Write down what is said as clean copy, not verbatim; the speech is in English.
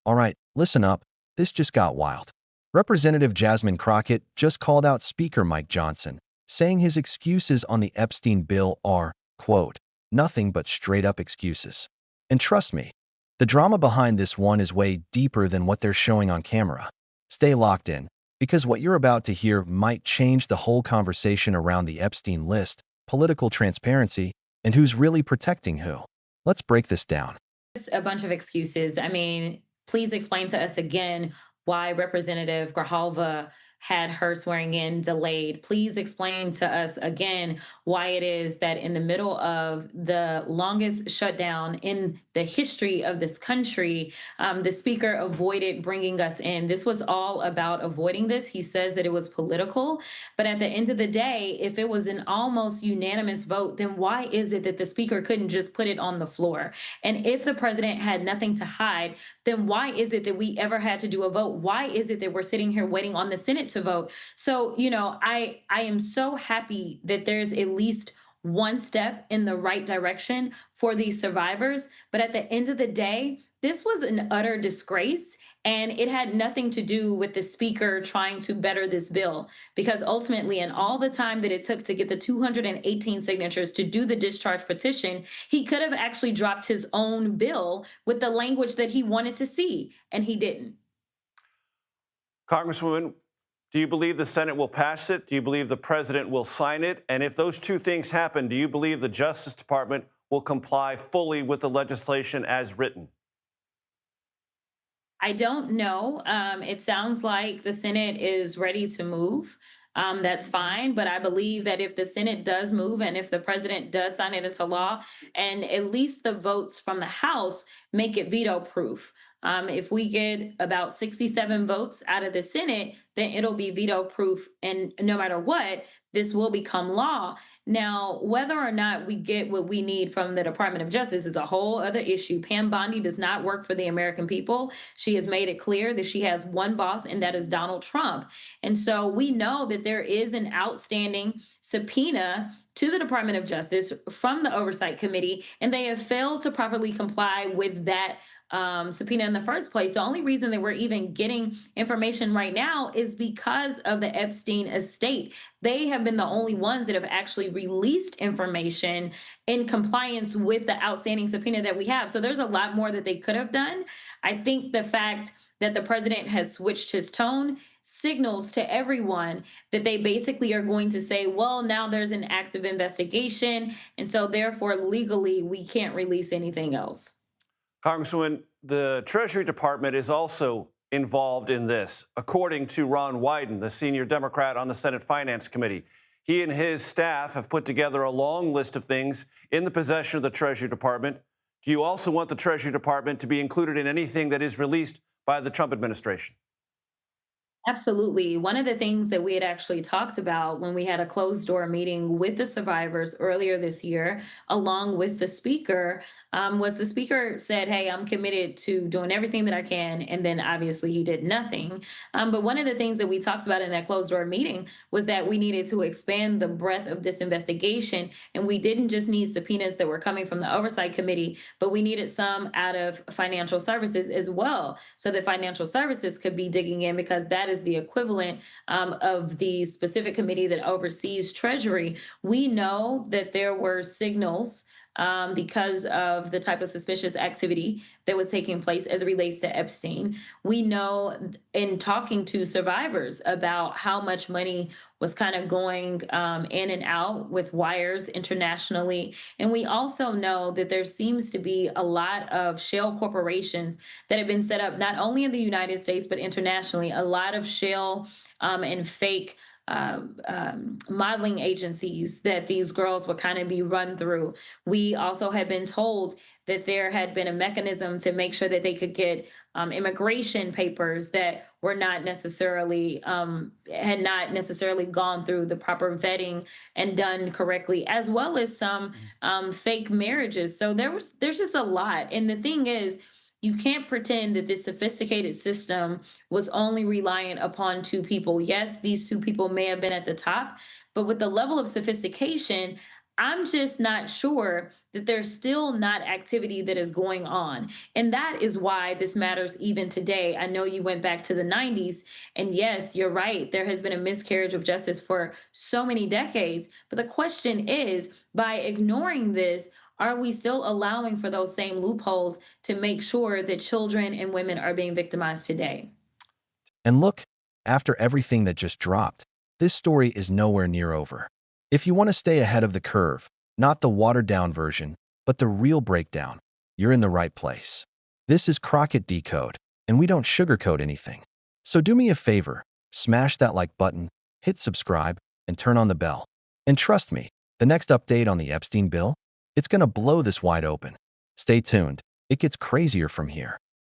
All right, listen up. This just got wild. Representative Jasmine Crockett just called out Speaker Mike Johnson, saying his excuses on the Epstein bill are, quote, nothing but straight-up excuses. And trust me, the drama behind this one is way deeper than what they're showing on camera. Stay locked in, because what you're about to hear might change the whole conversation around the Epstein list, political transparency, and who's really protecting who. Let's break this down. A bunch of excuses. I mean, please explain to us again why Representative Grijalva had her swearing in delayed. Please explain to us again why it is that in the middle of the longest shutdown in the history of this country, the speaker avoided bringing us in. This was all about avoiding this. He says that it was political, but at the end of the day, if it was an almost unanimous vote, then why is it that the speaker couldn't just put it on the floor? And if the president had nothing to hide, then why is it that we ever had to do a vote? Why is it that we're sitting here waiting on the Senate to vote? So, I am so happy that there's at least one step in the right direction for these survivors. But at the end of the day, this was an utter disgrace. And it had nothing to do with the speaker trying to better this bill, because ultimately, in all the time that it took to get the 218 signatures to do the discharge petition, he could have actually dropped his own bill with the language that he wanted to see, and he didn't. Congresswoman, do you believe the Senate will pass it? Do you believe the president will sign it? And if those two things happen, do you believe the Justice Department will comply fully with the legislation as written? I don't know. It sounds like the Senate is ready to move. That's fine. But I believe that if the Senate does move and if the president does sign it into law, and at least the votes from the House make it veto proof. If we get about 67 votes out of the Senate, then it'll be veto proof. And no matter what, this will become law. Now, whether or not we get what we need from the Department of Justice is a whole other issue. Pam Bondi does not work for the American people. She has made it clear that she has one boss, and that is Donald Trump. And so we know that there is an outstanding subpoena to the Department of Justice from the Oversight Committee, and they have failed to properly comply with that subpoena in the first place. The only reason that we're even getting information right now is because of the Epstein estate. They have been the only ones that have actually released information in compliance with the outstanding subpoena that we have. So there's a lot more that they could have done. I think the fact that the president has switched his tone signals to everyone that they basically are going to say, well, now there's an active investigation. And so therefore, legally, we can't release anything else. Congresswoman, the Treasury Department is also involved in this, according to Ron Wyden, the senior Democrat on the Senate Finance Committee. He and his staff have put together a long list of things in the possession of the Treasury Department. Do you also want the Treasury Department to be included in anything that is released by the Trump administration? Absolutely. One of the things that we had actually talked about when we had a closed door meeting with the survivors earlier this year, along with the speaker, was the speaker said, hey, I'm committed to doing everything that I can. And then obviously he did nothing. But one of the things that we talked about in that closed door meeting was that we needed to expand the breadth of this investigation. And we didn't just need subpoenas that were coming from the Oversight Committee, but we needed some out of financial services as well, so that financial services could be digging in, because that is the equivalent of the specific committee that oversees Treasury. We know that there were signals because of the type of suspicious activity that was taking place as it relates to Epstein. We know in talking to survivors about how much money was kind of going in and out with wires internationally. And we also know that there seems to be a lot of shell corporations that have been set up not only in the United States, but internationally. A lot of shell and fake modeling agencies that these girls would kind of be run through. We also had been told that there had been a mechanism to make sure that they could get immigration papers that were not necessarily had not necessarily gone through the proper vetting and done correctly, as well as some fake marriages. So there's just a lot. And the thing is, you can't pretend that this sophisticated system was only reliant upon two people. Yes, these two people may have been at the top, but with the level of sophistication, I'm just not sure that there's still not activity that is going on. And that is why this matters even today. I know you went back to the 90s, and yes, you're right. There has been a miscarriage of justice for so many decades. But the question is, by ignoring this, are we still allowing for those same loopholes to make sure that children and women are being victimized today? And look, after everything that just dropped, this story is nowhere near over. If you want to stay ahead of the curve, not the watered-down version, but the real breakdown, you're in the right place. This is Crockett Decode, and we don't sugarcoat anything. So do me a favor, smash that like button, hit subscribe, and turn on the bell. And trust me, the next update on the Epstein bill, it's gonna blow this wide open. Stay tuned, it gets crazier from here.